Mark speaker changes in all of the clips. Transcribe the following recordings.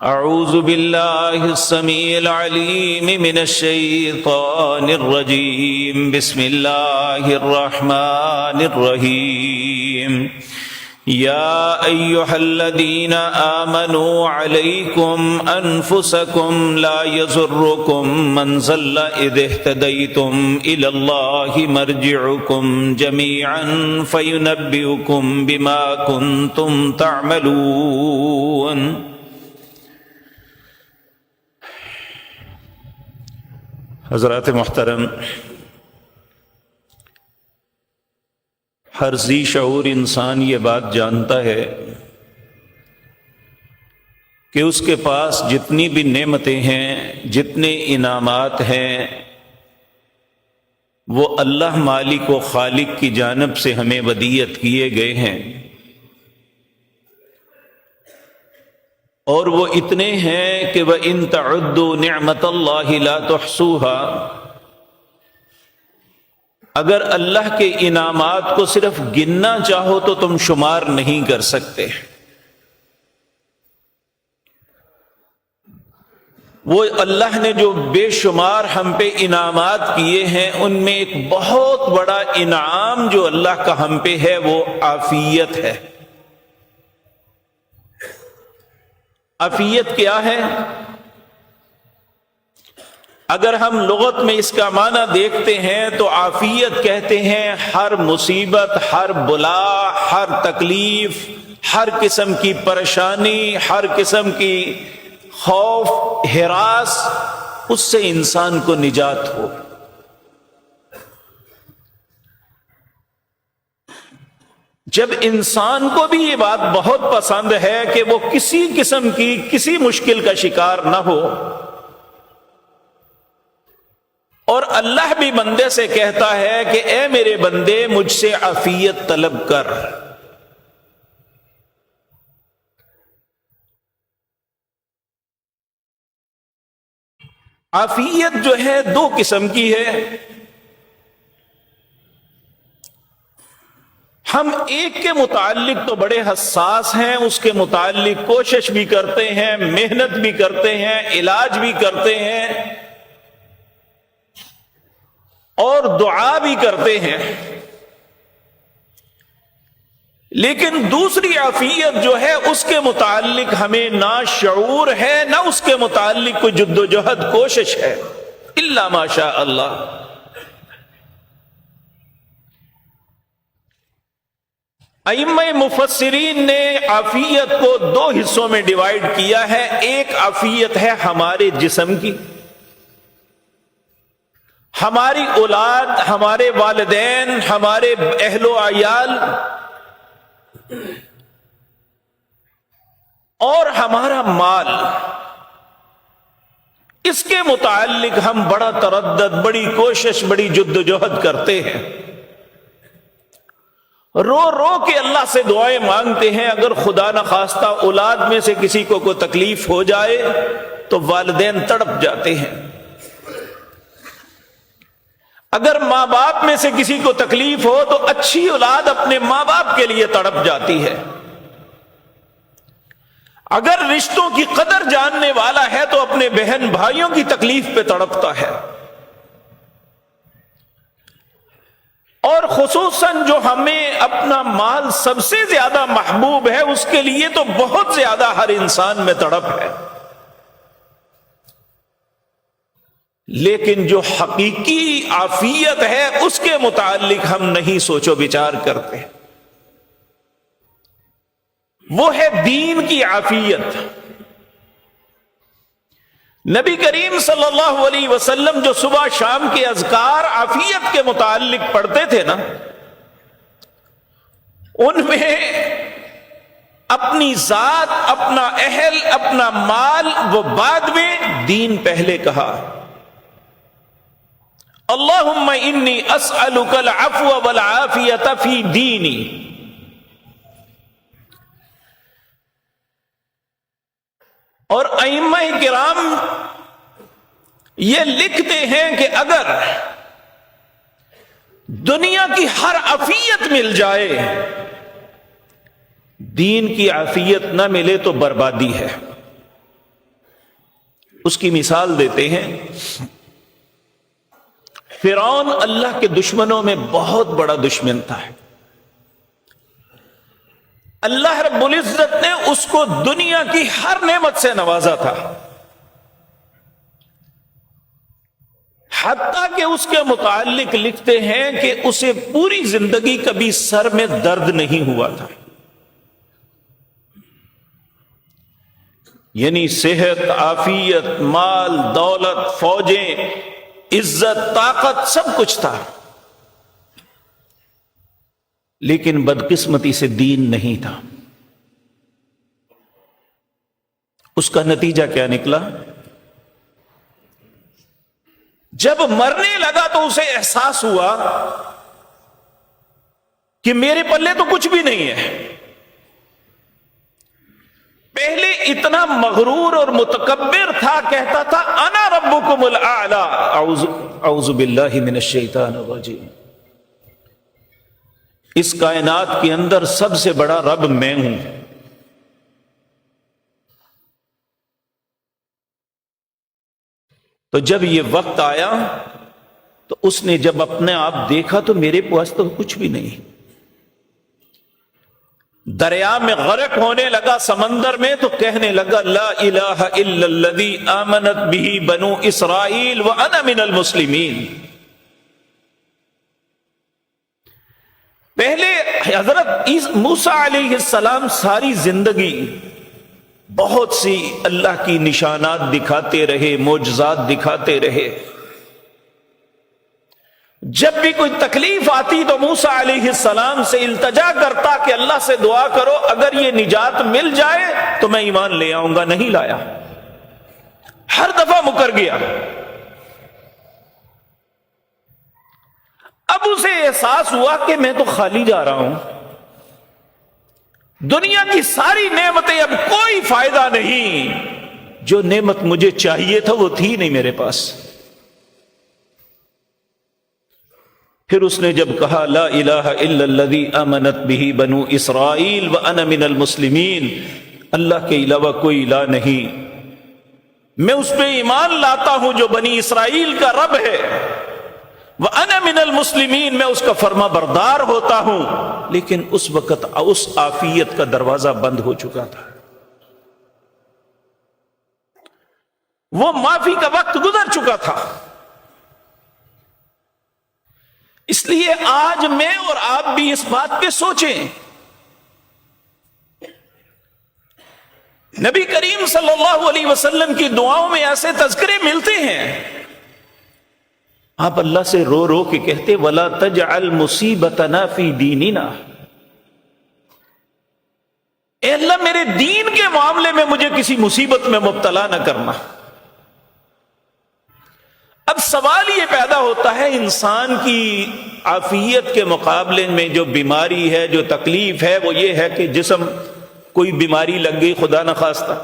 Speaker 1: اعوذ باللہ السمیع العلیم من الشیطان الرجیم بسم اللہ الرحمن الرحیم یا ایہا الذین آمنوا علیکم انفسکم لا یضرکم من ضل اذ اہتدیتم الی اللہ مرجعکم جمیعا فینبئکم بما کنتم تعملون۔ حضرات محترم، ہر ذی شعور انسان یہ بات جانتا ہے کہ اس کے پاس جتنی بھی نعمتیں ہیں، جتنے انعامات ہیں، وہ اللہ مالک و خالق کی جانب سے ہمیں ودیعت کیے گئے ہیں، اور وہ اتنے ہیں کہ وَإِن تَعُدُّوا نِعْمَةَ اللَّهِ لَا تُحْصُوهَا، اگر اللہ کے انعامات کو صرف گننا چاہو تو تم شمار نہیں کر سکتے۔ وہ اللہ نے جو بے شمار ہم پہ انعامات کیے ہیں، ان میں ایک بہت بڑا انعام جو اللہ کا ہم پہ ہے وہ عافیت ہے۔ عافیت کیا ہے؟ اگر ہم لغت میں اس کا معنی دیکھتے ہیں تو عافیت کہتے ہیں ہر مصیبت، ہر بلا، ہر تکلیف، ہر قسم کی پریشانی، ہر قسم کی خوف، ہراس، اس سے انسان کو نجات ہو۔ جب انسان کو بھی یہ بات بہت پسند ہے کہ وہ کسی قسم کی کسی مشکل کا شکار نہ ہو، اور اللہ بھی بندے سے کہتا ہے کہ اے میرے بندے مجھ سے عافیت طلب کر۔ عافیت جو ہے دو قسم کی ہے۔ ہم ایک کے متعلق تو بڑے حساس ہیں، اس کے متعلق کوشش بھی کرتے ہیں، محنت بھی کرتے ہیں، علاج بھی کرتے ہیں اور دعا بھی کرتے ہیں، لیکن دوسری عافیت جو ہے اس کے متعلق ہمیں نہ شعور ہے، نہ اس کے متعلق کوئی جد و جہد کوشش ہے، الا ماشاء اللہ۔ ائمہ مفسرین نے عافیت کو دو حصوں میں ڈیوائیڈ کیا ہے۔ ایک عافیت ہے ہمارے جسم کی، ہماری اولاد، ہمارے والدین، ہمارے اہل و عیال، اور ہمارا مال۔ اس کے متعلق ہم بڑا تردد، بڑی کوشش، بڑی جد و جہد کرتے ہیں، رو رو کے اللہ سے دعائیں مانگتے ہیں۔ اگر خدا نخواستہ اولاد میں سے کسی کو کوئی تکلیف ہو جائے تو والدین تڑپ جاتے ہیں، اگر ماں باپ میں سے کسی کو تکلیف ہو تو اچھی اولاد اپنے ماں باپ کے لیے تڑپ جاتی ہے، اگر رشتوں کی قدر جاننے والا ہے تو اپنے بہن بھائیوں کی تکلیف پہ تڑپتا ہے، اور خصوصاً جو ہمیں اپنا مال سب سے زیادہ محبوب ہے اس کے لیے تو بہت زیادہ ہر انسان میں تڑپ ہے، لیکن جو حقیقی عافیت ہے اس کے متعلق ہم نہیں سوچ و بچار کرتے۔ وہ ہے دین کی عافیت۔ نبی کریم صلی اللہ علیہ وسلم جو صبح شام کے اذکار عافیت کے متعلق پڑھتے تھے نا، ان میں اپنی ذات، اپنا اہل، اپنا مال وہ بعد میں، دین پہلے کہا۔ اللہم انی اسألک العفو والعافیۃ فی دینی۔ اور ائمہ کرام یہ لکھتے ہیں کہ اگر دنیا کی ہر عافیت مل جائے، دین کی عافیت نہ ملے تو بربادی ہے۔ اس کی مثال دیتے ہیں. فرعون اللہ کے دشمنوں میں بہت بڑا دشمن تھا. اللہ رب العزت نے اس کو دنیا کی ہر نعمت سے نوازا تھا، حتیٰ کہ اس کے متعلق لکھتے ہیں کہ اسے پوری زندگی کبھی سر میں درد نہیں ہوا تھا. یعنی صحت، عافیت، مال، دولت، فوجیں، عزت، طاقت، سب کچھ تھا، لیکن بدقسمتی سے دین نہیں تھا. اس کا نتیجہ کیا نکلا؟ جب مرنے لگا تو اسے احساس ہوا کہ میرے پلے تو کچھ بھی نہیں ہے. پہلے اتنا مغرور اور متکبر تھا، کہتا تھا انا ربکم الاعلی. اعوذ باللہ من الشیطان الرجیم. اس کائنات کے اندر سب سے بڑا رب میں ہوں. تو جب یہ وقت آیا تو اس نے جب اپنے آپ دیکھا تو میرے پاس تو کچھ بھی نہیں. دریا میں غرق ہونے لگا، سمندر میں، تو کہنے لگا لا الہ الا الذی آمنت بہ بنو اسرائیل وانا من المسلمین. پہلے حضرت موسیٰ علیہ السلام ساری زندگی بہت سی اللہ کی نشانات دکھاتے رہے، معجزات دکھاتے رہے. جب بھی کوئی تکلیف آتی تو موسیٰ علیہ السلام سے التجا کرتا کہ اللہ سے دعا کرو اگر یہ نجات مل جائے تو میں ایمان لے آؤں گا. نہیں لایا، ہر دفعہ مکر گیا. اب اسے احساس ہوا کہ میں تو خالی جا رہا ہوں، دنیا کی ساری نعمتیں، اب کوئی فائدہ نہیں. جو نعمت مجھے چاہیے تھا وہ تھی نہیں میرے پاس. پھر اس نے جب کہا لا الہ الا الذی آمنت بہ بنو اسرائیل وانا من المسلمین، اللہ کے علاوہ کوئی الہ نہیں، میں اس پہ ایمان لاتا ہوں جو بنی اسرائیل کا رب ہے، وَأَنَا مِنَ الْمُسْلِمِينَ، میں اس کا فرما بردار ہوتا ہوں. لیکن اس وقت اس عافیت کا دروازہ بند ہو چکا تھا، وہ معافی کا وقت گزر چکا تھا. اس لیے آج میں اور آپ بھی اس بات پہ سوچیں. نبی کریم صلی اللہ علیہ وسلم کی دعاؤں میں ایسے تذکرے ملتے ہیں، آپ اللہ سے رو رو کے کہتے وَلَا تَجْعَلْ مُصِيبَتَنَا فِي دِينِنَا، اے اللہ میرے دین کے معاملے میں مجھے کسی مصیبت میں مبتلا نہ کرنا. اب سوال یہ پیدا ہوتا ہے انسان کی عافیت کے مقابلے میں جو بیماری ہے، جو تکلیف ہے، وہ یہ ہے کہ جسم کوئی بیماری لگ گئی خدا نخواستہ،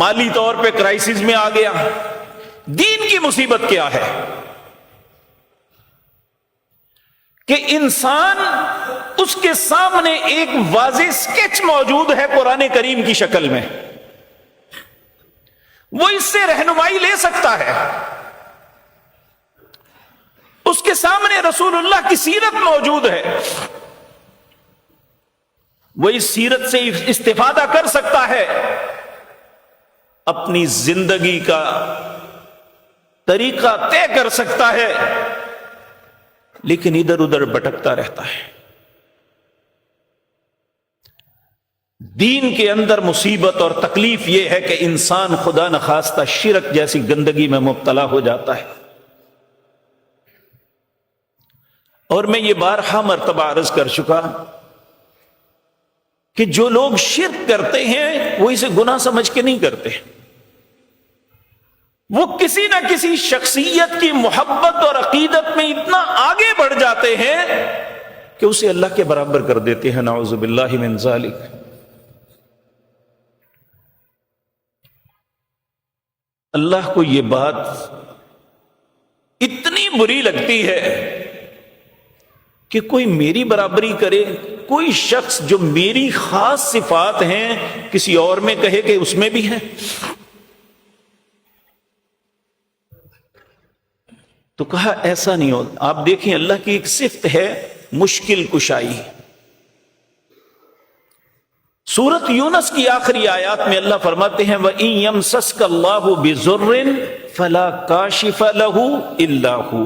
Speaker 1: مالی طور پہ کرائسس میں آ گیا. دین کی مصیبت کیا ہے کہ انسان اس کے سامنے ایک واضح سکیچ موجود ہے قرآن کریم کی شکل میں، وہ اس سے رہنمائی لے سکتا ہے. اس کے سامنے رسول اللہ کی سیرت موجود ہے، وہ اس سیرت سے استفادہ کر سکتا ہے، اپنی زندگی کا طریقہ طے کر سکتا ہے، لیکن ادھر ادھر بھٹکتا رہتا ہے. دین کے اندر مصیبت اور تکلیف یہ ہے کہ انسان خدا نخواستہ شرک جیسی گندگی میں مبتلا ہو جاتا ہے. اور میں یہ بارہا مرتبہ عرض کر چکا کہ جو لوگ شرک کرتے ہیں وہ اسے گناہ سمجھ کے نہیں کرتے، وہ کسی نہ کسی شخصیت کی محبت اور عقیدت میں اتنا آگے بڑھ جاتے ہیں کہ اسے اللہ کے برابر کر دیتے ہیں. نعوذ باللہ من ذالک. اللہ کو یہ بات اتنی بری لگتی ہے کہ کوئی میری برابری کرے، کوئی شخص جو میری خاص صفات ہیں کسی اور میں کہے کہ اس میں بھی ہے. تو کہا ایسا نہیں ہو. آپ دیکھیں اللہ کی ایک صفت ہے مشکل کشائی. سورت یونس کی آخری آیات میں اللہ فرماتے ہیں وَإِن يَمْسَسْكَ اللَّهُ بِضُرٍّ فَلَا كَاشِفَ لَهُ إِلَّا هُوَ.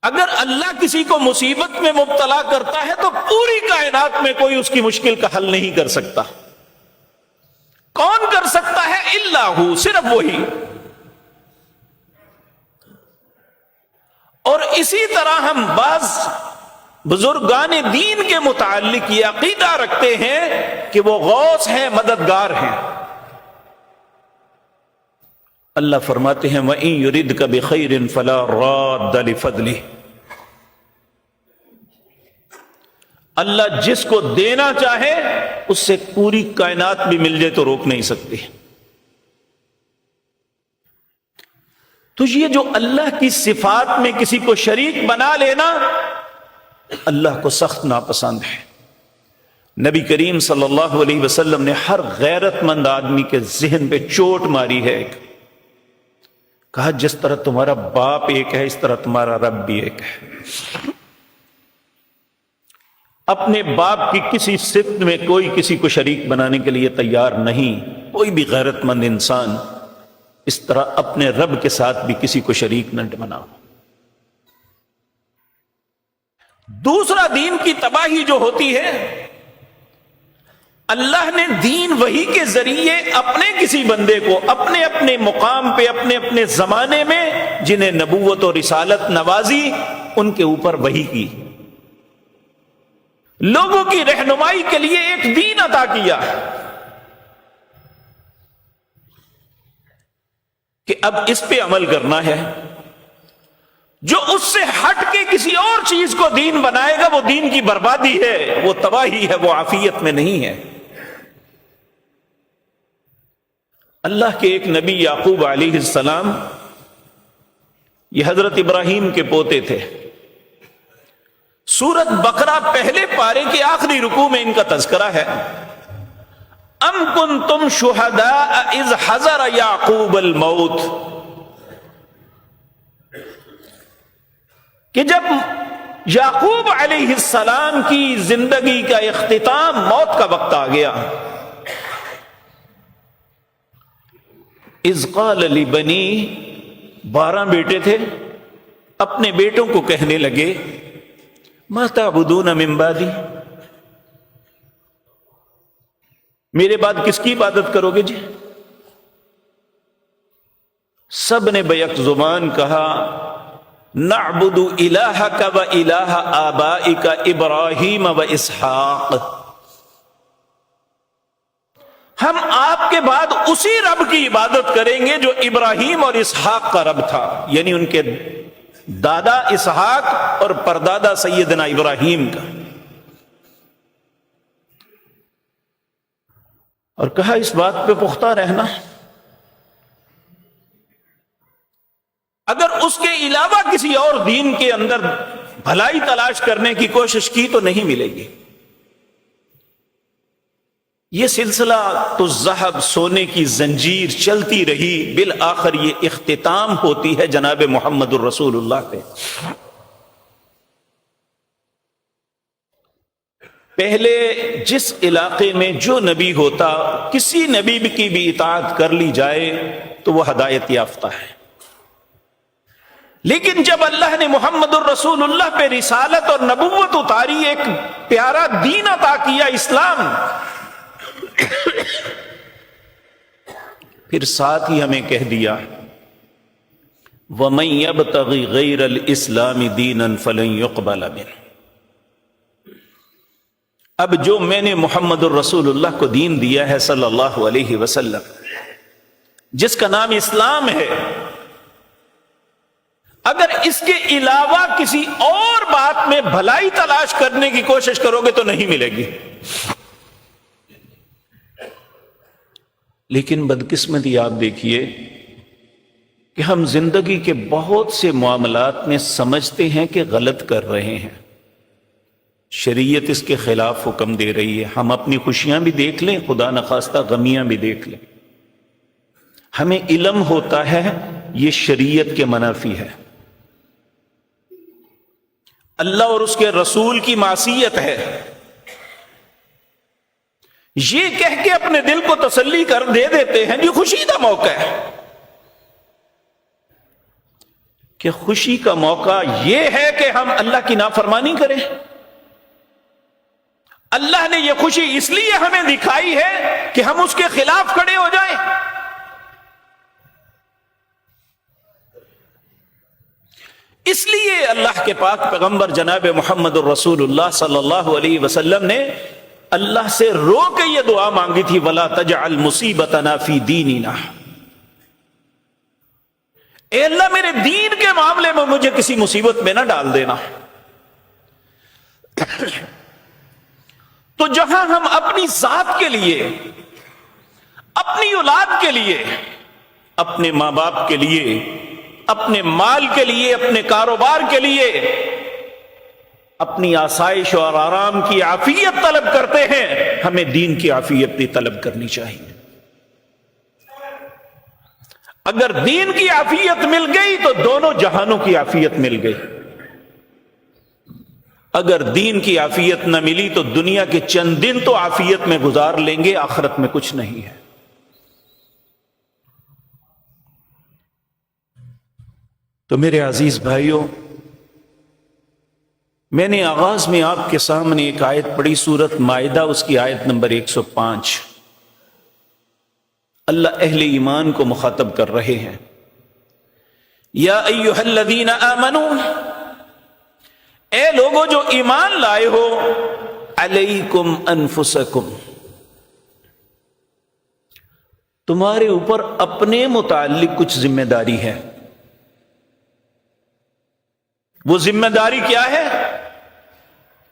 Speaker 1: اگر اللہ کسی کو مصیبت میں مبتلا کرتا ہے تو پوری کائنات میں کوئی اس کی مشکل کا حل نہیں کر سکتا. کون کر سکتا ہے؟ الا ہو، صرف وہی. اور اسی طرح ہم بعض بزرگان دین کے متعلق یہ عقیدہ رکھتے ہیں کہ وہ غوث ہیں، مددگار ہیں. اللہ فرماتے ہیں وَإِن يُرِدْكَ بِخَيْرٍ فَلَا رَادَّ لِفَضْلِهِ. اللہ جس کو دینا چاہے اس سے پوری کائنات بھی مل جائے تو روک نہیں سکتی. تو یہ جو اللہ کی صفات میں کسی کو شریک بنا لینا اللہ کو سخت ناپسند ہے. نبی کریم صلی اللہ علیہ وسلم نے ہر غیرت مند آدمی کے ذہن پہ چوٹ ماری ہے. کہا جس طرح تمہارا باپ ایک ہے اس طرح تمہارا رب بھی ایک ہے. اپنے باپ کی کسی صفت میں کوئی کسی کو شریک بنانے کے لیے تیار نہیں. کوئی بھی غیرت مند انسان اس طرح اپنے رب کے ساتھ بھی کسی کو شریک نہ بناؤ. دوسرا دین کی تباہی جو ہوتی ہے، اللہ نے دین وحی کے ذریعے اپنے کسی بندے کو اپنے اپنے مقام پہ اپنے اپنے زمانے میں جنہیں نبوت اور رسالت نوازی ان کے اوپر وحی کی، لوگوں کی رہنمائی کے لیے ایک دین عطا کیا کہ اب اس پہ عمل کرنا ہے. جو اس سے ہٹ کے کسی اور چیز کو دین بنائے گا وہ دین کی بربادی ہے، وہ تباہی ہے، وہ عافیت میں نہیں ہے. اللہ کے ایک نبی یعقوب علیہ السلام، یہ حضرت ابراہیم کے پوتے تھے. سورت بقرہ پہلے پارے کے آخری رکوع میں ان کا تذکرہ ہے. ام کنتم شہداء اذ حضر یعقوب الموت، کہ جب یعقوب علیہ السلام کی زندگی کا اختتام، موت کا وقت آ گیا. اذ قال لبنی، 12 بیٹے تھے، اپنے بیٹوں کو کہنے لگے ما تعبدون من بعدی، میرے بعد کس کی عبادت کرو گے جی؟ سب نے بیک زبان کہا نعبد الہک و الہ آبائک ابراہیم و اسحاق، ہم آپ کے بعد اسی رب کی عبادت کریں گے جو ابراہیم اور اسحاق کا رب تھا، یعنی ان کے دادا اسحاق اور پردادا سیدنا ابراہیم کا. اور کہا اس بات پہ پختہ رہنا، اگر اس کے علاوہ کسی اور دین کے اندر بھلائی تلاش کرنے کی کوشش کی تو نہیں ملے گی. یہ سلسلہ تو ذہب سونے کی زنجیر چلتی رہی، بالآخر یہ اختتام ہوتی ہے جناب محمد الرسول اللہ پہ. پہلے جس علاقے میں جو نبی ہوتا، کسی نبی کی بھی اطاعت کر لی جائے تو وہ ہدایت یافتہ ہے. لیکن جب اللہ نے محمد الرسول اللہ پہ رسالت اور نبوت اتاری، ایک پیارا دین عطا کیا اسلام، پھر ساتھ ہی ہمیں کہہ دیا وَمَن يَبْتَغِ غَيْرَ الْإِسْلَامِ دِينًا فَلَن يُقْبَلَ مِنْهُ. اب جو میں نے محمد الرسول اللہ کو دین دیا ہے صلی اللہ علیہ وسلم، جس کا نام اسلام ہے، اگر اس کے علاوہ کسی اور بات میں بھلائی تلاش کرنے کی کوشش کرو گے تو نہیں ملے گی. لیکن بدقسمتی آپ دیکھیے کہ ہم زندگی کے بہت سے معاملات میں سمجھتے ہیں کہ غلط کر رہے ہیں، شریعت اس کے خلاف حکم دے رہی ہے. ہم اپنی خوشیاں بھی دیکھ لیں، خدا نخواستہ غمیاں بھی دیکھ لیں. ہمیں علم ہوتا ہے یہ شریعت کے منافی ہے، اللہ اور اس کے رسول کی معصیت ہے، یہ کہہ کے اپنے دل کو تسلی کر دے دیتے ہیں یہ خوشی کا موقع ہے، کہ خوشی کا موقع یہ ہے کہ ہم اللہ کی نافرمانی کریں۔ اللہ نے یہ خوشی اس لیے ہمیں دکھائی ہے کہ ہم اس کے خلاف کھڑے ہو جائیں۔ اس لیے اللہ کے پاک پیغمبر جناب محمد الرسول اللہ صلی اللہ علیہ وسلم نے اللہ سے رو کے یہ دعا مانگی تھی، وَلَا تَجْعَلْ مُصِيبَتَنَا فِي دِينِنَا، اے اللہ میرے دین کے معاملے میں مجھے کسی مصیبت میں نہ ڈال دینا۔ تو جہاں ہم اپنی ذات کے لیے، اپنی اولاد کے لیے، اپنے ماں باپ کے لیے، اپنے مال کے لیے، اپنے کاروبار کے لیے، اپنی آسائش اور آرام کی عافیت طلب کرتے ہیں، ہمیں دین کی عافیت بھی طلب کرنی چاہیے۔ اگر دین کی عافیت مل گئی تو دونوں جہانوں کی عافیت مل گئی، اگر دین کی عافیت نہ ملی تو دنیا کے چند دن تو عافیت میں گزار لیں گے، آخرت میں کچھ نہیں ہے۔ تو میرے عزیز بھائیوں، میں نے آغاز میں آپ کے سامنے ایک آیت پڑھی، سورۃ مائدہ، اس کی آیت نمبر 105۔ اللہ اہل ایمان کو مخاطب کر رہے ہیں، یا ایھا الذین آمنوا، اے لوگوں جو ایمان لائے ہو، علیکم انفسکم، تمہارے اوپر اپنے متعلق کچھ ذمہ داری ہے۔ وہ ذمہ داری کیا ہے؟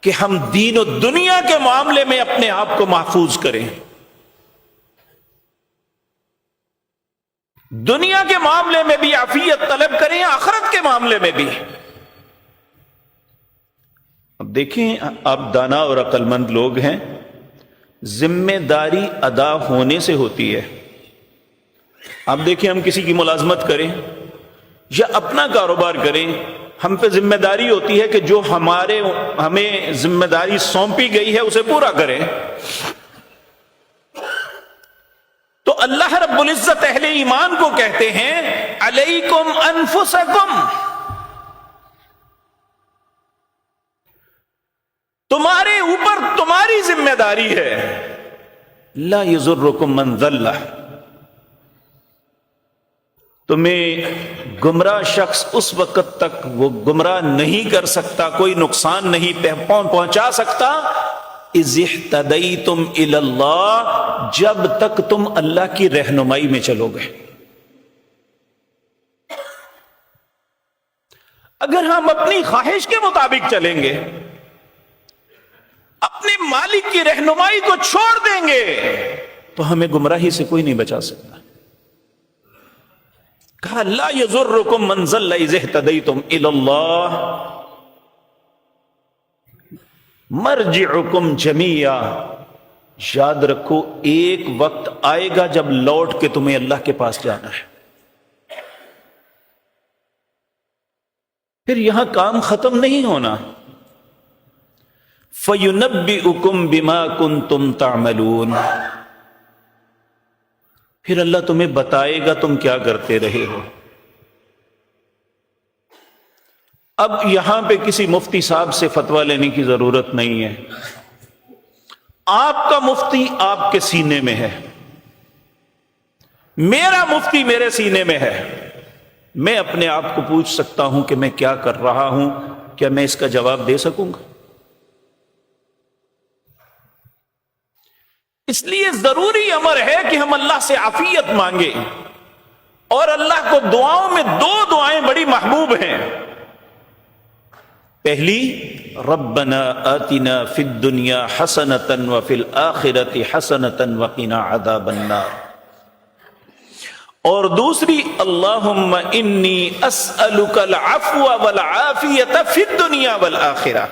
Speaker 1: کہ ہم دین و دنیا کے معاملے میں اپنے آپ کو محفوظ کریں، دنیا کے معاملے میں بھی عافیت طلب کریں، آخرت کے معاملے میں بھی۔ اب دیکھیں، آپ دانا اور عقل مند لوگ ہیں، ذمہ داری ادا ہونے سے ہوتی ہے۔ آپ دیکھیں، ہم کسی کی ملازمت کریں یا اپنا کاروبار کریں، ہم پہ ذمہ داری ہوتی ہے کہ جو ہمیں ذمہ داری سونپی گئی ہے اسے پورا کریں۔ تو اللہ رب العزت اہل ایمان کو کہتے ہیں، علیکم انفسکم، تمہارے اوپر تمہاری ذمہ داری ہے، لا یضرکم من ضل، تمہیں گمراہ شخص اس وقت تک وہ گمراہ نہیں کر سکتا، کوئی نقصان نہیں پہنچا سکتا، اذ اہتدیتم الی اللہ، جب تک تم اللہ کی رہنمائی میں چلو گے۔ اگر ہم اپنی خواہش کے مطابق چلیں گے، اپنے مالک کی رہنمائی کو چھوڑ دیں گے، تو ہمیں گمراہی سے کوئی نہیں بچا سکتا۔ کہا لا یضرکم من ضل اذ اہتدیتم الی اللہ مرجعکم جمیعا، یاد رکھو ایک وقت آئے گا جب لوٹ کے تمہیں اللہ کے پاس جانا ہے۔ پھر یہاں کام ختم نہیں ہونا، فَيُنَبِّئُكُمْ بِمَا كُنْتُمْ تَعْمَلُونَ، پھر اللہ تمہیں بتائے گا تم کیا کرتے رہے ہو۔ اب یہاں پہ کسی مفتی صاحب سے فتویٰ لینے کی ضرورت نہیں ہے، آپ کا مفتی آپ کے سینے میں ہے، میرا مفتی میرے سینے میں ہے، میں اپنے آپ کو پوچھ سکتا ہوں کہ میں کیا کر رہا ہوں، کیا میں اس کا جواب دے سکوں گا؟ اس لیے ضروری امر ہے کہ ہم اللہ سے عافیت مانگیں، اور اللہ کو دعاؤں میں دو دعائیں بڑی محبوب ہیں۔ پہلی، ربنا آتنا فی الدنیا حسنۃ وفی الآخرۃ حسنۃ وقنا عذاب النار، اور دوسری، اللہم انی اسألک العفو والعافیۃ فی الدنیا والآخرہ۔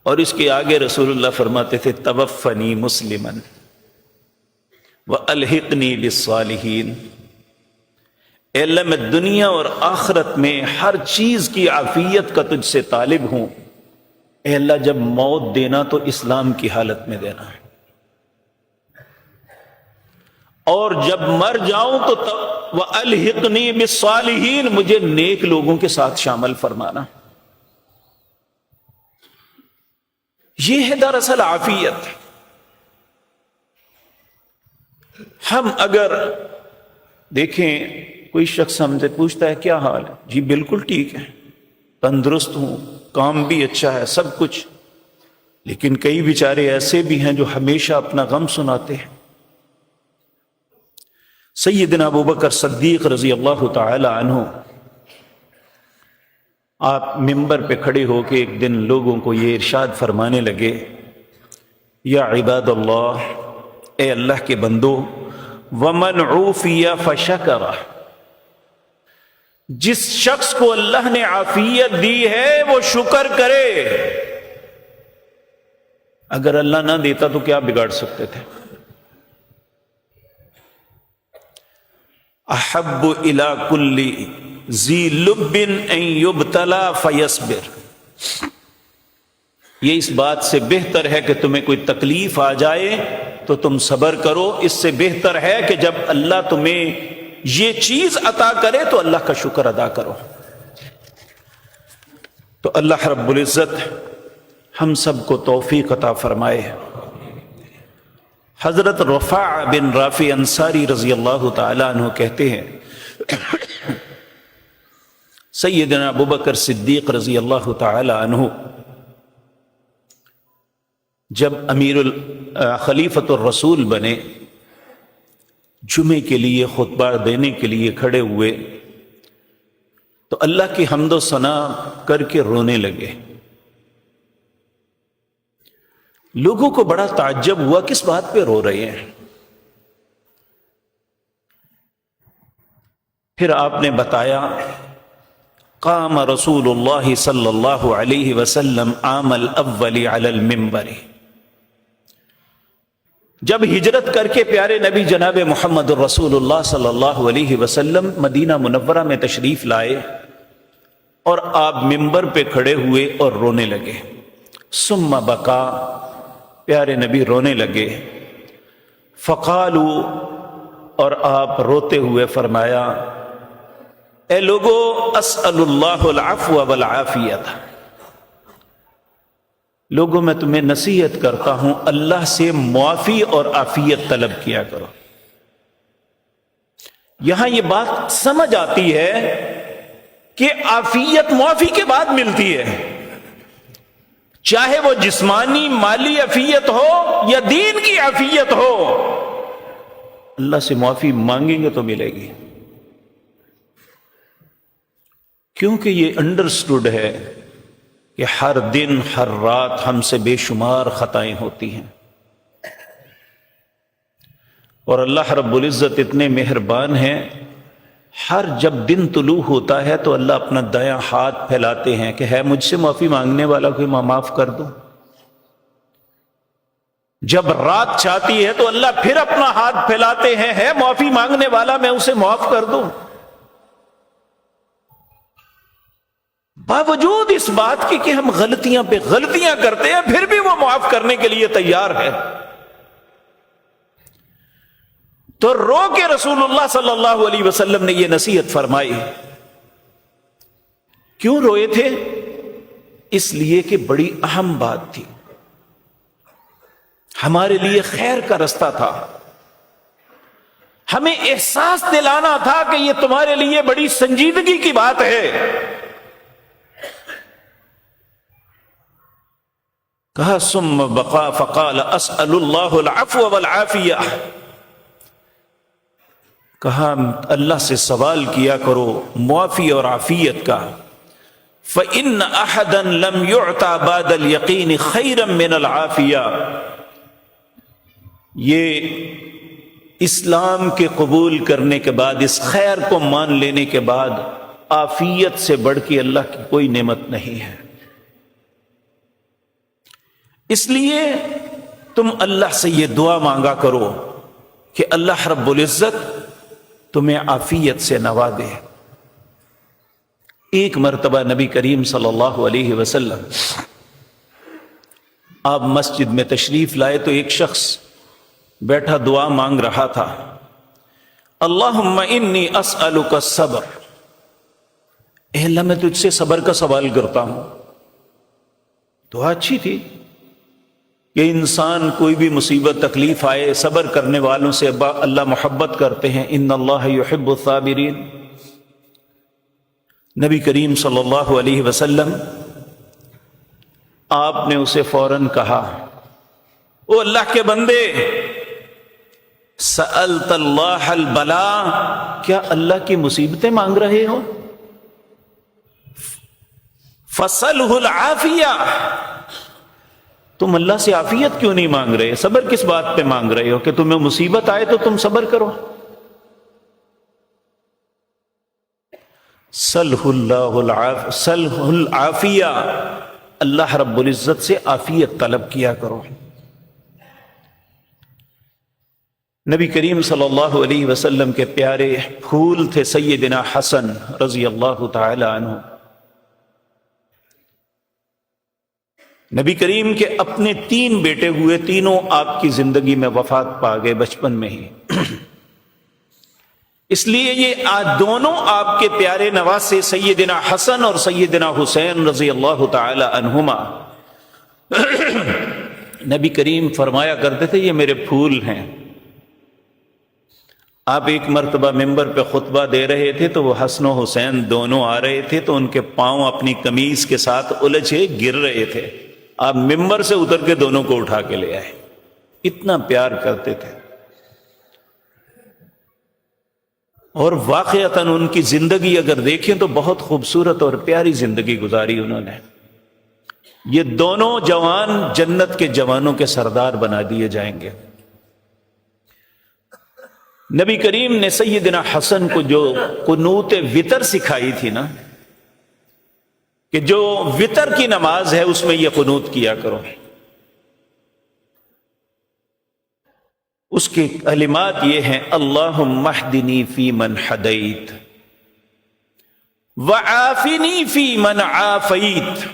Speaker 1: اور اس کے آگے رسول اللہ فرماتے تھے توفنی مسلمن، وَأَلْحِقْنِي بِالصَّالِحِينَ، اے اللہ میں دنیا اور آخرت میں ہر چیز کی عافیت کا تجھ سے طالب ہوں، اے اللہ جب موت دینا تو اسلام کی حالت میں دینا ہے، اور جب مر جاؤں تو وَأَلْحِقْنِي بِالصَّالِحِينَ، مجھے نیک لوگوں کے ساتھ شامل فرمانا۔ یہ ہے دراصل عافیت۔ ہم اگر دیکھیں کوئی شخص ہم سے پوچھتا ہے کیا حال ہے، جی بالکل ٹھیک ہے، تندرست ہوں، کام بھی اچھا ہے، سب کچھ، لیکن کئی بیچارے ایسے بھی ہیں جو ہمیشہ اپنا غم سناتے ہیں۔ سیدنا ابوبکر صدیق رضی اللہ تعالی عنہ آپ منبر پہ کھڑے ہو کے ایک دن لوگوں کو یہ ارشاد فرمانے لگے، یا عباد اللہ، اے اللہ کے بندو، وَمَنْ عُوفِيَ فَشَكَرَ، جس شخص کو اللہ نے عافیت دی ہے وہ شکر کرے۔ اگر اللہ نہ دیتا تو کیا بگاڑ سکتے تھے؟ احب الى کل ذی لب ان یبتلا فیصبر، یہ اس بات سے بہتر ہے کہ تمہیں کوئی تکلیف آ جائے تو تم صبر کرو، اس سے بہتر ہے کہ جب اللہ تمہیں یہ چیز عطا کرے تو اللہ کا شکر ادا کرو۔ تو اللہ رب العزت ہم سب کو توفیق عطا فرمائے۔ حضرت رفاع بن رافع انصاری رضی اللہ تعالی عنہ کہتے ہیں، سیدنا ابوبکر صدیق رضی اللہ تعالی عنہ جب خلیفۃ الرسول بنے، جمعے کے لیے خطبہ دینے کے لیے کھڑے ہوئے تو اللہ کی حمد و ثنا کر کے رونے لگے۔ لوگوں کو بڑا تعجب ہوا، کس بات پہ رو رہے ہیں؟ پھر آپ نے بتایا، قام رسول اللہ صلی اللہ علیہ وسلم عام الاول علی المنبر، جب ہجرت کر کے پیارے نبی جناب محمد الرسول اللہ صلی اللہ علیہ وسلم مدینہ منورہ میں تشریف لائے اور آپ منبر پہ کھڑے ہوئے اور رونے لگے۔ ثم بکا، پیارے نبی رونے لگے۔ فقالوا، اور آپ روتے ہوئے فرمایا، اے لوگو اسأل اللہ العفو والعافیت، لوگوں میں تمہیں نصیحت کرتا ہوں اللہ سے معافی اور عافیت طلب کیا کرو۔ یہاں یہ بات سمجھ آتی ہے کہ عافیت معافی کے بعد ملتی ہے، چاہے وہ جسمانی مالی عافیت ہو یا دین کی عافیت ہو، اللہ سے معافی مانگیں گے تو ملے گی، کیونکہ یہ انڈرسٹوڈ ہے کہ ہر دن ہر رات ہم سے بے شمار خطائیں ہوتی ہیں، اور اللہ رب العزت اتنے مہربان ہیں، ہر جب دن طلوع ہوتا ہے تو اللہ اپنا دایاں ہاتھ پھیلاتے ہیں کہ ہے مجھ سے معافی مانگنے والا کوئی، میں معاف کر دوں۔ جب رات چاہتی ہے تو اللہ پھر اپنا ہاتھ پھیلاتے ہیں، ہے معافی مانگنے والا، میں اسے معاف کر دوں۔ باوجود اس بات کی کہ ہم غلطیاں پہ غلطیاں کرتے ہیں، پھر بھی وہ معاف کرنے کے لیے تیار ہے۔ تو رو کے رسول اللہ صلی اللہ علیہ وسلم نے یہ نصیحت فرمائی۔ کیوں روئے تھے؟ اس لیے کہ بڑی اہم بات تھی، ہمارے لیے خیر کا رستہ تھا، ہمیں احساس دلانا تھا کہ یہ تمہارے لیے بڑی سنجیدگی کی بات ہے۔ کہا ثم بقا فقال اسأل اللہ العفو والعافیہ، کہا اللہ سے سوال کیا کرو معافی اور عافیت کا۔ فإن أحدا لم يعطى بعد اليقين خيرا من العافية، یہ اسلام کے قبول کرنے کے بعد، اس خیر کو مان لینے کے بعد، عافیت سے بڑھ کے اللہ کی کوئی نعمت نہیں ہے۔ اس لیے تم اللہ سے یہ دعا مانگا کرو کہ اللہ رب العزت تمہیں عافیت سے نوازے۔ ایک مرتبہ نبی کریم صلی اللہ علیہ وسلم آپ مسجد میں تشریف لائے تو ایک شخص بیٹھا دعا مانگ رہا تھا، اللہم انی اسألک الصبر، اے اللہ میں تجھ سے صبر کا سوال کرتا ہوں۔ دعا اچھی تھی کہ انسان کوئی بھی مصیبت تکلیف آئے صبر کرنے والوں سے اللہ محبت کرتے ہیں، ان اللہ یحب الصابرین۔ نبی کریم صلی اللہ علیہ وسلم آپ نے اسے فوراً کہا، او اللہ کے بندے، سألت اللہ البلاء، کیا اللہ کی مصیبتیں مانگ رہے ہو؟ فسلہ العافیہ، تم اللہ سے عافیت کیوں نہیں مانگ رہے؟ صبر کس بات پہ مانگ رہے ہو کہ تمہیں مصیبت آئے تو تم صبر کرو؟ سلہ العافیہ، اللہ رب العزت سے عافیت طلب کیا کرو۔ نبی کریم صلی اللہ علیہ وسلم کے پیارے پھول تھے سیدنا حسن رضی اللہ تعالی عنہ۔ نبی کریم کے اپنے 3 بیٹے ہوئے، تینوں آپ کی زندگی میں وفات پا گئے بچپن میں ہی، اس لیے یہ دونوں آپ کے پیارے نواسے سیدنا حسن اور سیدنا حسین رضی اللہ تعالی عنہما، نبی کریم فرمایا کرتے تھے یہ میرے پھول ہیں۔ آپ ایک مرتبہ ممبر پہ خطبہ دے رہے تھے تو وہ حسن و حسین دونوں آ رہے تھے تو ان کے پاؤں اپنی قمیض کے ساتھ الجھے گر رہے تھے، آپ ممبر سے اتر کے دونوں کو اٹھا کے لے آئے، اتنا پیار کرتے تھے۔ اور واقعتاً ان کی زندگی اگر دیکھیں تو بہت خوبصورت اور پیاری زندگی گزاری انہوں نے۔ یہ دونوں جوان جنت کے جوانوں کے سردار بنا دیے جائیں گے۔ نبی کریم نے سیدنا حسن کو جو قنوت وتر سکھائی تھی نا، کہ جو وتر کی نماز ہے اس میں یہ قنوت کیا کرو، اس کے کلمات یہ ہیں، اللہم اہدنی فی من ہدیت وعافنی فی من عافیت،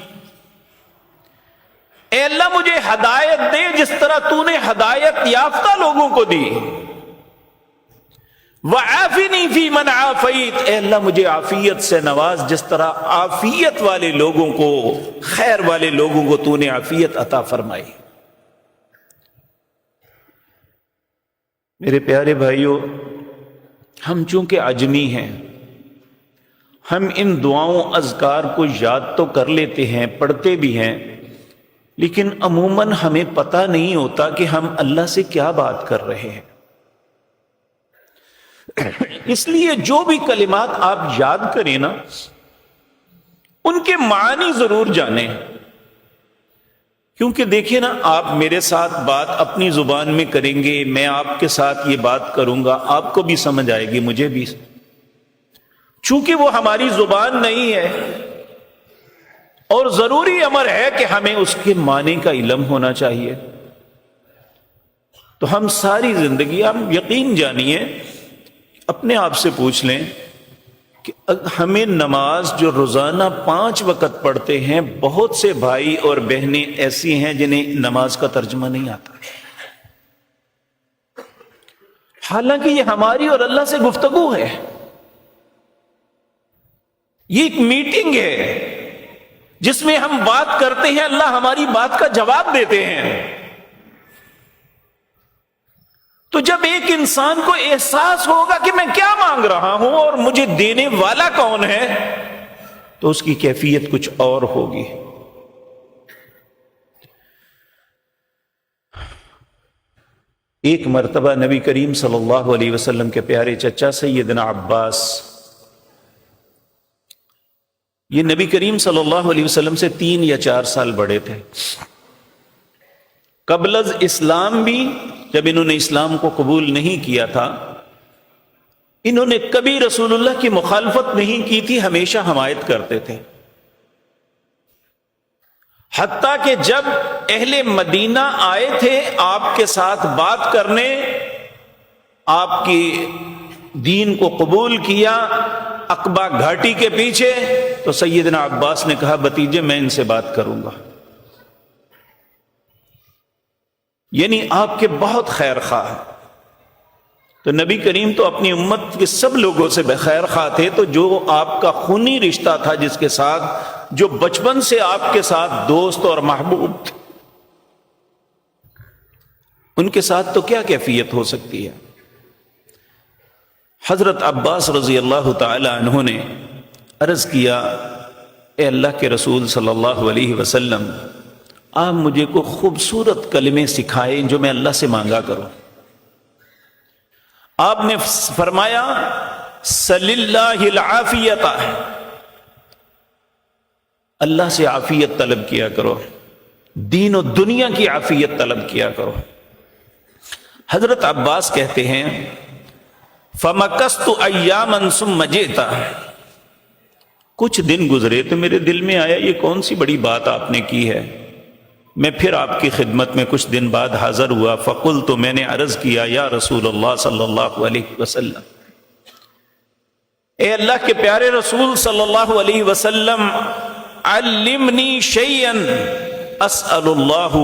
Speaker 1: اے اللہ مجھے ہدایت دے جس طرح تو نے ہدایت یافتہ لوگوں کو دی، وعافنی فی من عافیت، اے اللہ مجھے عافیت سے نواز جس طرح عافیت والے لوگوں کو، خیر والے لوگوں کو تو نے عافیت عطا فرمائی۔ میرے پیارے بھائیوں، ہم چونکہ عجمی ہیں، ہم ان دعاؤں اذکار کو یاد تو کر لیتے ہیں، پڑھتے بھی ہیں، لیکن عموماً ہمیں پتہ نہیں ہوتا کہ ہم اللہ سے کیا بات کر رہے ہیں۔ اس لیے جو بھی کلمات آپ یاد کریں نا، ان کے معنی ضرور جانیں، کیونکہ دیکھیں نا، آپ میرے ساتھ بات اپنی زبان میں کریں گے، میں آپ کے ساتھ یہ بات کروں گا، آپ کو بھی سمجھ آئے گی، مجھے بھی، چونکہ وہ ہماری زبان نہیں ہے، اور ضروری امر ہے کہ ہمیں اس کے معنی کا علم ہونا چاہیے۔ تو ہم ساری زندگی، ہم یقین جانیے، اپنے آپ سے پوچھ لیں کہ ہمیں نماز جو روزانہ 5 وقت پڑھتے ہیں، بہت سے بھائی اور بہنیں ایسی ہیں جنہیں نماز کا ترجمہ نہیں آتا، حالانکہ یہ ہماری اور اللہ سے گفتگو ہے، یہ ایک میٹنگ ہے جس میں ہم بات کرتے ہیں، اللہ ہماری بات کا جواب دیتے ہیں۔ تو جب ایک انسان کو احساس ہوگا کہ میں کیا مانگ رہا ہوں اور مجھے دینے والا کون ہے، تو اس کی کیفیت کچھ اور ہوگی۔ ایک مرتبہ نبی کریم صلی اللہ علیہ وسلم کے پیارے چچا سیدنا عباس، یہ نبی کریم صلی اللہ علیہ وسلم سے 3 یا 4 سال بڑے تھے۔ قبل از اسلام بھی، جب انہوں نے اسلام کو قبول نہیں کیا تھا، انہوں نے کبھی رسول اللہ کی مخالفت نہیں کی تھی، ہمیشہ حمایت کرتے تھے۔ حتیٰ کہ جب اہل مدینہ آئے تھے آپ کے ساتھ بات کرنے، آپ کی دین کو قبول کیا عقبہ گھاٹی کے پیچھے، تو سیدنا عباس نے کہا بھتیجے میں ان سے بات کروں گا. یعنی آپ کے بہت خیر خواہ. تو نبی کریم تو اپنی امت کے سب لوگوں سے خیر خواہ تھے، تو جو آپ کا خونی رشتہ تھا، جس کے ساتھ جو بچپن سے آپ کے ساتھ دوست اور محبوب تھے، ان کے ساتھ تو کیا کیفیت ہو سکتی ہے. حضرت عباس رضی اللہ تعالی عنہ نے عرض کیا اے اللہ کے رسول صلی اللہ علیہ وسلم، آپ مجھے کو خوبصورت کلمے سکھائیں جو میں اللہ سے مانگا کروں. آپ نے فرمایا سل اللہ العافیت، اللہ سے عافیت طلب کیا کرو، دین و دنیا کی عافیت طلب کیا کرو. حضرت عباس کہتے ہیں فَمَكَثْتُ أَيَّامًا ثُمَّ جِئْتَ، کچھ دن گزرے تو میرے دل میں آیا یہ کون سی بڑی بات آپ نے کی ہے. میں پھر آپ کی خدمت میں کچھ دن بعد حاضر ہوا. فقلت، میں نے عرض کیا یا رسول اللہ صلی اللہ علیہ وسلم، اے اللہ کے پیارے رسول صلی اللہ علیہ وسلم، علمنی شیئا اسأل اللہ،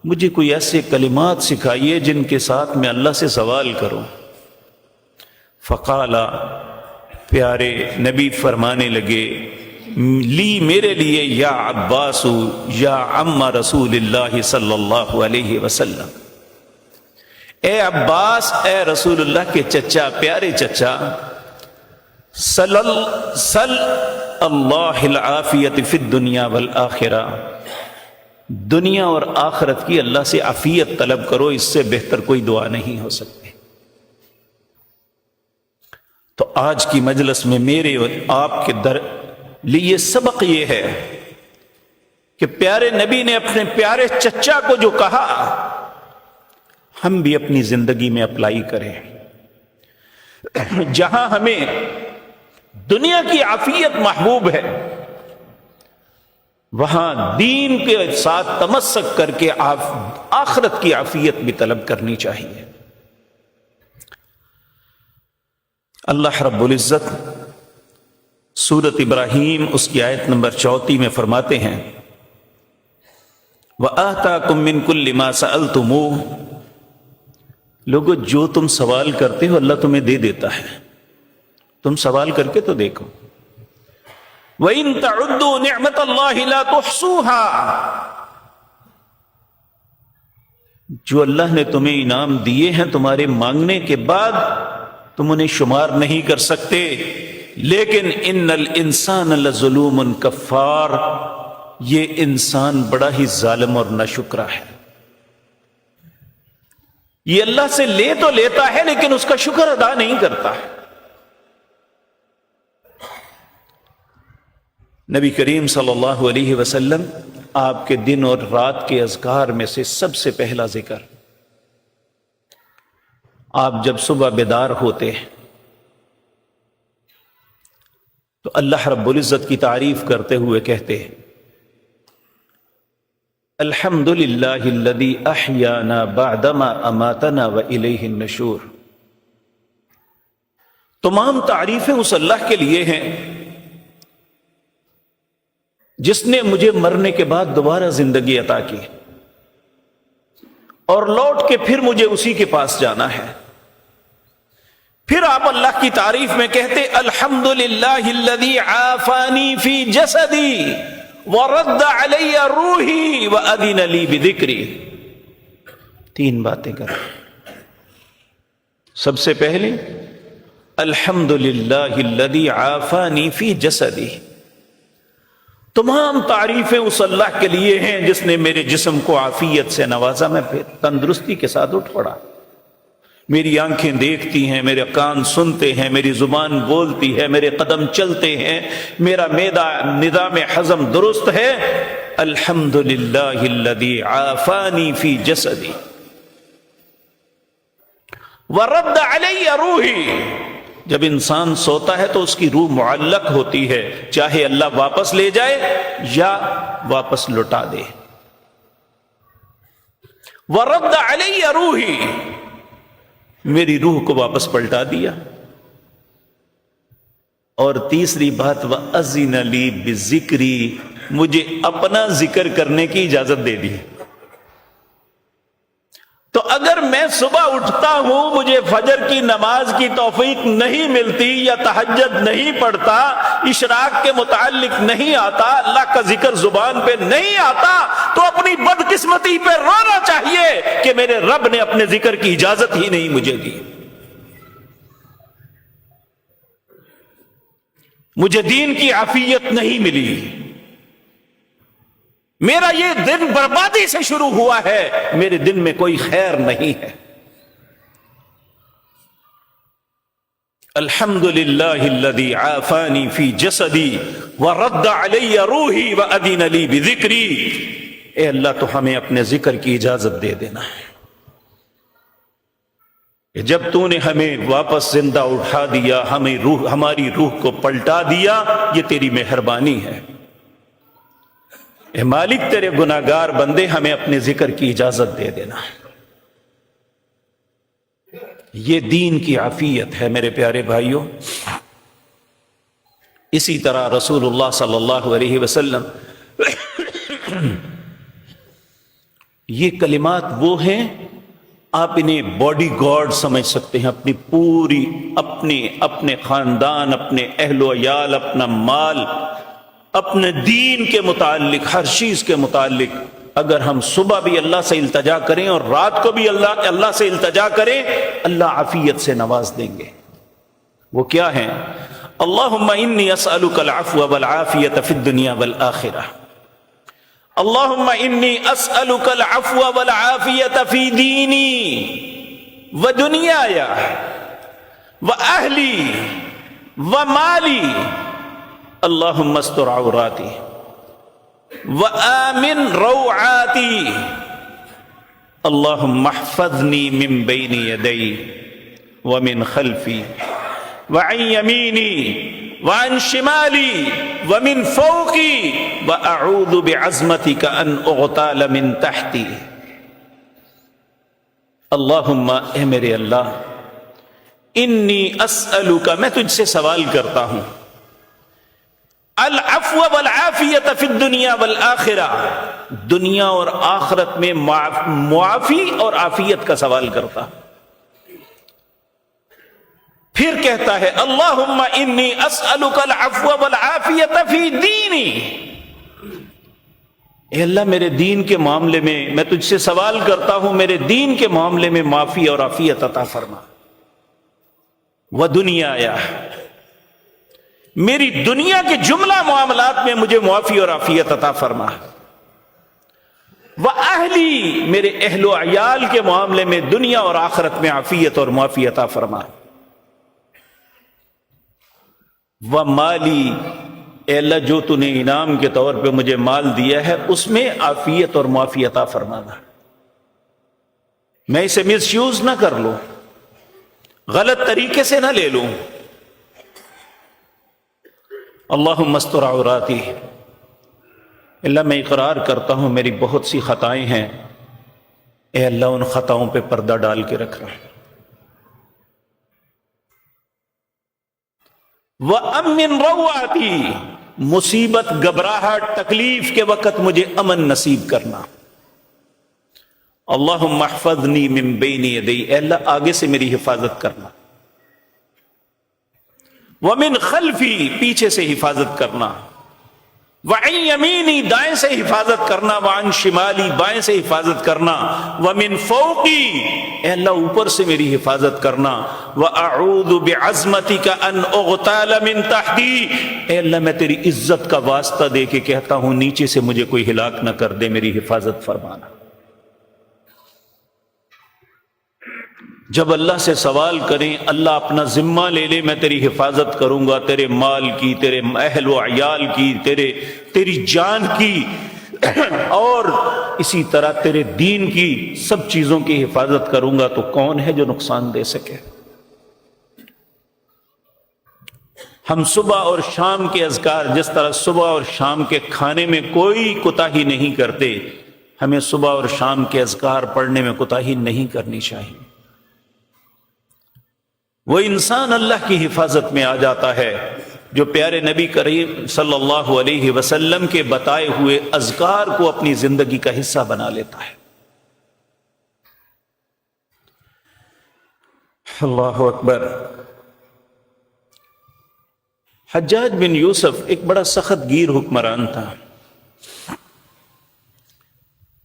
Speaker 1: مجھے کوئی ایسے کلمات سکھائیے جن کے ساتھ میں اللہ سے سوال کروں. فقال، پیارے نبی فرمانے لگے لی، میرے لیے، یا عباس یا عم رسول اللہ صلی اللہ علیہ وسلم، اے عباس، اے رسول اللہ کے چچا، پیارے چچا، صل اللہ العافیت فی الدنیا والآخرہ، دنیا اور آخرت کی اللہ سے عافیت طلب کرو، اس سے بہتر کوئی دعا نہیں ہو سکتی. تو آج کی مجلس میں میرے اور آپ کے لیے سبق یہ ہے کہ پیارے نبی نے اپنے پیارے چچا کو جو کہا ہم بھی اپنی زندگی میں اپلائی کریں. جہاں ہمیں دنیا کی عافیت محبوب ہے، وہاں دین کے ساتھ تمسک کر کے آخرت کی عافیت بھی طلب کرنی چاہیے. اللہ رب العزت سورۃ ابراہیم اس کی آیت نمبر 34 میں فرماتے ہیں وَآتَاكُم مِّن كُلِّ مَا سَأَلْتُمُوهُ، لوگو جو تم سوال کرتے ہو اللہ تمہیں دے دیتا ہے، تم سوال کر کے تو دیکھو. وَإِن تَعُدُّوا نِعْمَةَ اللَّهِ لَا تُحْصُوهَا، جو اللہ نے تمہیں انعام دیے ہیں تمہارے مانگنے کے بعد تم انہیں شمار نہیں کر سکتے. لیکن ان الانسان لظلوم کفار، یہ انسان بڑا ہی ظالم اور ناشکرا ہے. یہ اللہ سے لے تو لیتا ہے لیکن اس کا شکر ادا نہیں کرتا. نبی کریم صلی اللہ علیہ وسلم آپ کے دن اور رات کے اذکار میں سے سب سے پہلا ذکر، آپ جب صبح بیدار ہوتے تو اللہ رب العزت کی تعریف کرتے ہوئے کہتے ہیں الحمد للہ الذی احیانا بعدما اماتنا والیہ النشور. تمام تعریفیں اس اللہ کے لیے ہیں جس نے مجھے مرنے کے بعد دوبارہ زندگی عطا کی اور لوٹ کے پھر مجھے اسی کے پاس جانا ہے. پھر آپ اللہ کی تعریف میں کہتے الحمد للہ الذی عافانی فی جسدی ورد علی روحی واذن لی بذکری. تین باتیں کریں. سب سے پہلے الحمد للہ الذی عافانی فی جسدی، تمام تعریفیں اس اللہ کے لیے ہیں جس نے میرے جسم کو عافیت سے نوازا، میں پھر تندرستی کے ساتھ اٹھ پڑا. میری آنکھیں دیکھتی ہیں، میرے کان سنتے ہیں، میری زبان بولتی ہے، میرے قدم چلتے ہیں، میرا معدہ نظام ہضم درست ہے. الحمد للہ الذی عافانی فی جسدی ورد علی روحی. جب انسان سوتا ہے تو اس کی روح معلق ہوتی ہے، چاہے اللہ واپس لے جائے یا واپس لوٹا دے. ورد علی روحی، میری روح کو واپس پلٹا دیا. اور تیسری بات وَأَذِنَ لِي بِالذِّكْرِ، مجھے اپنا ذکر کرنے کی اجازت دے دی. تو اگر میں صبح اٹھتا ہوں، مجھے فجر کی نماز کی توفیق نہیں ملتی یا تہجد نہیں پڑھتا، اشراق کے متعلق نہیں آتا، اللہ کا ذکر زبان پہ نہیں آتا، تو اپنی بدقسمتی پہ رونا چاہیے کہ میرے رب نے اپنے ذکر کی اجازت ہی نہیں مجھے دی. مجھے دین کی عافیت نہیں ملی، میرا یہ دن بربادی سے شروع ہوا ہے، میرے دن میں کوئی خیر نہیں ہے. الحمدللہ الذی عافانی فی جسدی ورد علی روحی وأذن لی بذکری. اے اللہ تو ہمیں اپنے ذکر کی اجازت دے دینا ہے. جب تو نے ہمیں واپس زندہ اٹھا دیا، ہماری روح کو پلٹا دیا، یہ تیری مہربانی ہے. اے مالک، تیرے گناہگار بندے، ہمیں اپنے ذکر کی اجازت دے دینا. یہ دین کی عافیت ہے میرے پیارے بھائیوں. اسی طرح رسول اللہ صلی اللہ علیہ وسلم یہ کلمات وہ ہیں، آپ انہیں باڈی گارڈ سمجھ سکتے ہیں. اپنی پوری اپنے خاندان، اپنے اہل و عیال، اپنا مال، اپنے دین کے متعلق، ہر چیز کے متعلق اگر ہم صبح بھی اللہ سے التجا کریں اور رات کو بھی اللہ سے التجا کریں، اللہ عافیت سے نواز دیں گے. وہ کیا ہیں؟ اللہم انی اسألک العفو والعافیت فی الدنیا والآخرہ. اللہم انی اسألک العفو والعافیت فی دینی ودنیای واہلی ومالی. اللہم استر عوراتی وآمن روعاتی. اللہم احفظنی من بین یدی ومن خلفی وعن یمینی وعن شمالی ومن فوقی واعوذ بعظمتک ان اغتال من تحتی. اللہم، اے میرے اللہ، انی اسألک، میں تجھ سے سوال کرتا ہوں، العفو والعافیت فی الدنیا والآخرہ، دنیا اور آخرت میں معافی اور عافیت کا سوال کرتا. پھر کہتا ہے اللہم انی اسألک العفو والعافیت فی دینی. اے اللہ، میرے دین کے معاملے میں تجھ سے سوال کرتا ہوں، میرے دین کے معاملے میں معافی اور عافیت عطا فرما. وَدُنْيَايَ، میری دنیا کے جملہ معاملات میں مجھے معافی اور عافیت عطا فرما. وَأَهْلِي، میرے اہل و عیال کے معاملے میں دنیا اور آخرت میں عافیت اور معافی عطا فرما. وَمَالِي، اے اللہ جو تو نے انعام کے طور پہ مجھے مال دیا ہے اس میں عافیت اور معافی عطا فرمانا. میں اسے مس یوز نہ کر لوں، غلط طریقے سے نہ لے لوں. اللہم استر عوراتی، اللہ میں اقرار کرتا ہوں میری بہت سی خطائیں ہیں، اے اللہ ان خطاؤں پہ پردہ ڈال کے رکھ رہا. وَأَمِّن رَوْعَاتِي، مصیبت، گھبراہٹ، تکلیف کے وقت مجھے امن نصیب کرنا. اللہم احفظنی من بین یدی، اے اللہ آگے سے میری حفاظت کرنا. وَمِن خلفی، پیچھے سے حفاظت کرنا. وَعَنْ یمینی، دائیں سے حفاظت کرنا. وَعَنْ شمالی، بائیں سے حفاظت کرنا. وَمِن فوقی، اے اللہ اوپر سے میری حفاظت کرنا. وَأَعُوذُ بِعَظْمَتِكَ أَنْ أُغْتَالَ مِنْ تَحْتِي، اے اللہ میں تیری عزت کا واسطہ دے کے کہتا ہوں نیچے سے مجھے کوئی ہلاک نہ کر دے، میری حفاظت فرمانا. جب اللہ سے سوال کریں، اللہ اپنا ذمہ لے لے، میں تیری حفاظت کروں گا، تیرے مال کی، تیرے اہل و عیال کی، تیری جان کی، اور اسی طرح تیرے دین کی، سب چیزوں کی حفاظت کروں گا، تو کون ہے جو نقصان دے سکے؟ ہم صبح اور شام کے اذکار، جس طرح صبح اور شام کے کھانے میں کوئی کوتاہی نہیں کرتے، ہمیں صبح اور شام کے اذکار پڑھنے میں کوتاہی نہیں کرنی چاہیے. وہ انسان اللہ کی حفاظت میں آ جاتا ہے جو پیارے نبی کریم صلی اللہ علیہ وسلم کے بتائے ہوئے اذکار کو اپنی زندگی کا حصہ بنا لیتا ہے۔ اللہ اکبر۔ حجاج بن یوسف ایک بڑا سخت گیر حکمران تھا۔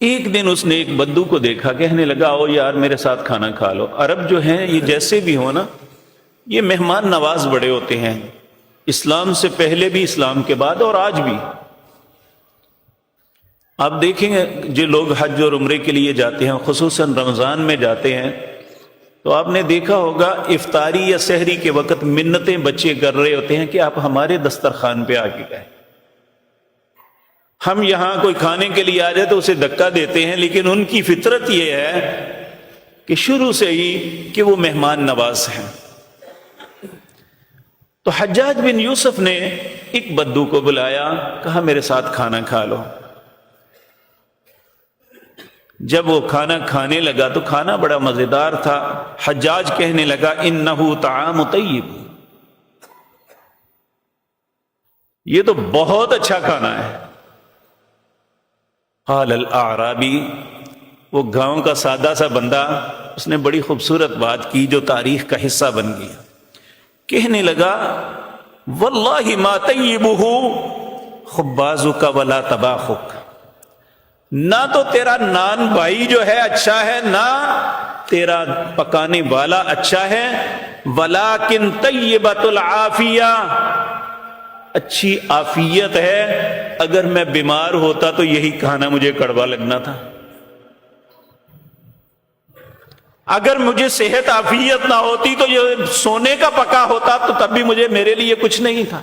Speaker 1: ایک دن اس نے ایک بدو کو دیکھا، کہنے لگا او یار میرے ساتھ کھانا کھا لو۔ عرب جو ہیں یہ جیسے بھی ہو نا، یہ مہمان نواز بڑے ہوتے ہیں، اسلام سے پہلے بھی، اسلام کے بعد اور آج بھی۔ آپ دیکھیں گے جو لوگ حج اور عمرے کے لیے جاتے ہیں، خصوصاً رمضان میں جاتے ہیں، تو آپ نے دیکھا ہوگا افطاری یا سحری کے وقت منتیں بچے کر رہے ہوتے ہیں کہ آپ ہمارے دسترخوان پہ آ کے گئے۔ ہم یہاں کوئی کھانے کے لیے آ جائے تو اسے دھکا دیتے ہیں، لیکن ان کی فطرت یہ ہے کہ شروع سے ہی کہ وہ مہمان نواز ہیں۔ تو حجاج بن یوسف نے ایک بدو کو بلایا، کہا میرے ساتھ کھانا کھا لو۔ جب وہ کھانا کھانے لگا تو کھانا بڑا مزیدار تھا۔ حجاج کہنے لگا انہ طعام طیب، یہ تو بہت اچھا کھانا ہے۔ قال الاعرابی، وہ گاؤں کا سادہ سا بندہ، اس نے بڑی خوبصورت بات کی جو تاریخ کا حصہ بن گئی۔ کہنے لگا واللہ ما طیبہ خبازک ولا طباخک، نہ تو تیرا نان بھائی جو ہے اچھا ہے، نہ تیرا پکانے والا اچھا ہے، ولیکن طیبۃ العافیہ، اچھی عافیت ہے۔ اگر میں بیمار ہوتا تو یہی کھانا مجھے کڑوا لگنا تھا، اگر مجھے صحت عافیت نہ ہوتی تو یہ سونے کا پکا ہوتا تو تب بھی مجھے میرے لیے کچھ نہیں تھا۔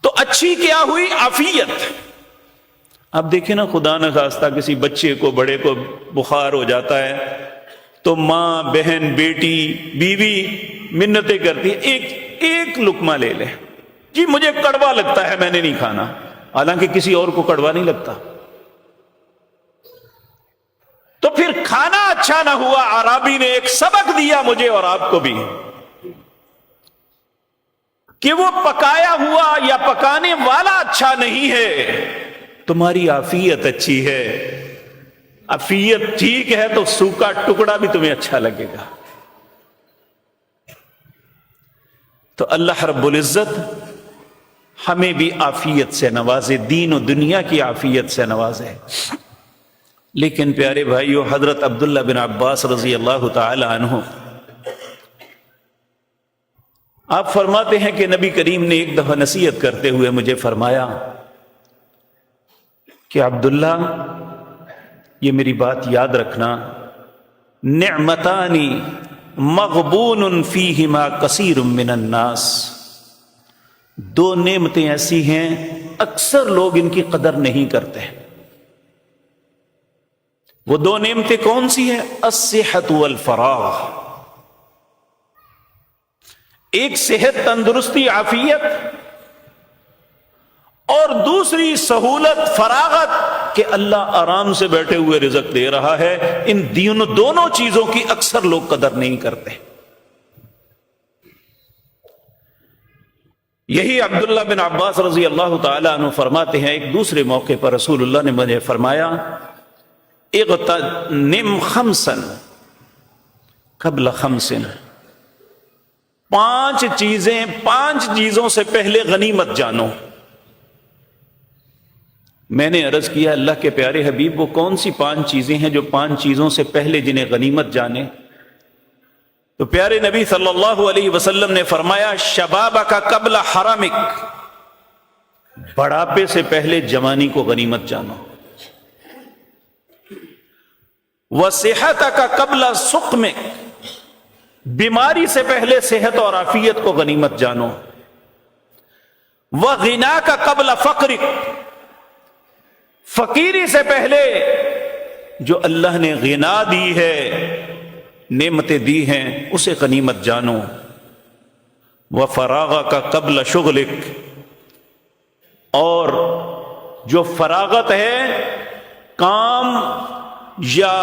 Speaker 1: تو اچھی کیا ہوئی؟ عافیت۔ اب دیکھیں نا، خدا نہ خواستہ کسی بچے کو، بڑے کو بخار ہو جاتا ہے تو ماں، بہن، بیٹی، بیوی منتیں کرتی ہے ایک لقمہ لے لے، جی مجھے کڑوا لگتا ہے میں نے نہیں کھانا، حالانکہ کسی اور کو کڑوا نہیں لگتا۔ تو پھر کھانا اچھا نہ ہوا۔ عربی نے ایک سبق دیا مجھے اور آپ کو بھی کہ وہ پکایا ہوا یا پکانے والا اچھا نہیں ہے، تمہاری عافیت اچھی ہے۔ عافیت ٹھیک ہے تو سوکھا ٹکڑا بھی تمہیں اچھا لگے گا۔ تو اللہ رب العزت ہمیں بھی عافیت سے نوازے، دین و دنیا کی عافیت سے نوازے۔ لیکن پیارے بھائیو، حضرت عبداللہ بن عباس رضی اللہ تعالی عنہ آپ فرماتے ہیں کہ نبی کریم نے ایک دفعہ نصیحت کرتے ہوئے مجھے فرمایا کہ عبداللہ یہ میری بات یاد رکھنا، نعمتانی مغبون فیہما کثیر من الناس، دو نعمتیں ایسی ہیں اکثر لوگ ان کی قدر نہیں کرتے۔ وہ دو نعمتیں کون سی ہیں؟ الصحت والفراغ، ایک صحت، تندرستی، عافیت، اور دوسری سہولت، فراغت، کہ اللہ آرام سے بیٹھے ہوئے رزق دے رہا ہے۔ ان دونوں چیزوں کی اکثر لوگ قدر نہیں کرتے۔ یہی عبداللہ بن عباس رضی اللہ تعالی عنہ فرماتے ہیں، ایک دوسرے موقع پر رسول اللہ نے مجھے فرمایا اغتنم خمسا قبل خمس، پانچ چیزوں سے پہلے غنیمت جانو۔ میں نے عرض کیا اللہ کے پیارے حبیب، وہ کون سی پانچ چیزیں ہیں جو پانچ چیزوں سے پہلے جنہیں غنیمت جانے؟ تو پیارے نبی صلی اللہ علیہ وسلم نے فرمایا شبابک قبل حرمک، بڑھاپے سے پہلے جوانی کو غنیمت جانو، وصحتک قبل سقمک، بیماری سے پہلے صحت اور عافیت کو غنیمت جانو، وغناک قبل فقرک، فقیری سے پہلے جو اللہ نے غنا دی ہے، نعمتیں دی ہیں، اسے غنیمت جانو، وفراغک قبل شغلک، اور جو فراغت ہے کام یا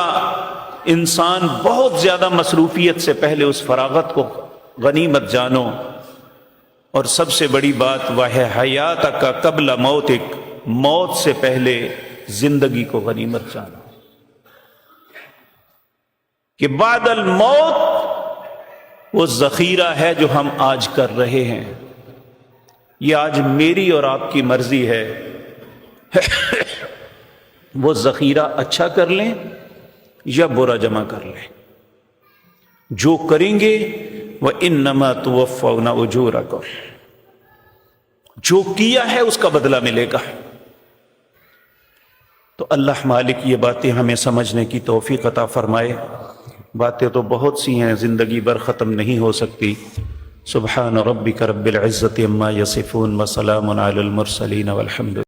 Speaker 1: انسان بہت زیادہ مصروفیت سے پہلے اس فراغت کو غنیمت جانو، اور سب سے بڑی بات وہ ہے حیاتک قبل موتک، موت سے پہلے زندگی کو غنیمت جانو کہ بعد الموت وہ ذخیرہ ہے جو ہم آج کر رہے ہیں، یہ آج میری اور آپ کی مرضی ہے وہ ذخیرہ اچھا کر لیں یا برا جمع کر لیں، جو کریں گے وَإِنَّمَا تُوَفَّوْنَ أُجُورَكُمْ، جو کیا ہے اس کا بدلہ ملے گا۔ تو اللہ مالک یہ باتیں ہمیں سمجھنے کی توفیق عطا فرمائے۔ باتیں تو بہت سی ہیں، زندگی بھر ختم نہیں ہو سکتی۔ سبحان ربک رب العزت عما یصفون وسلام علی المرسلین والحمد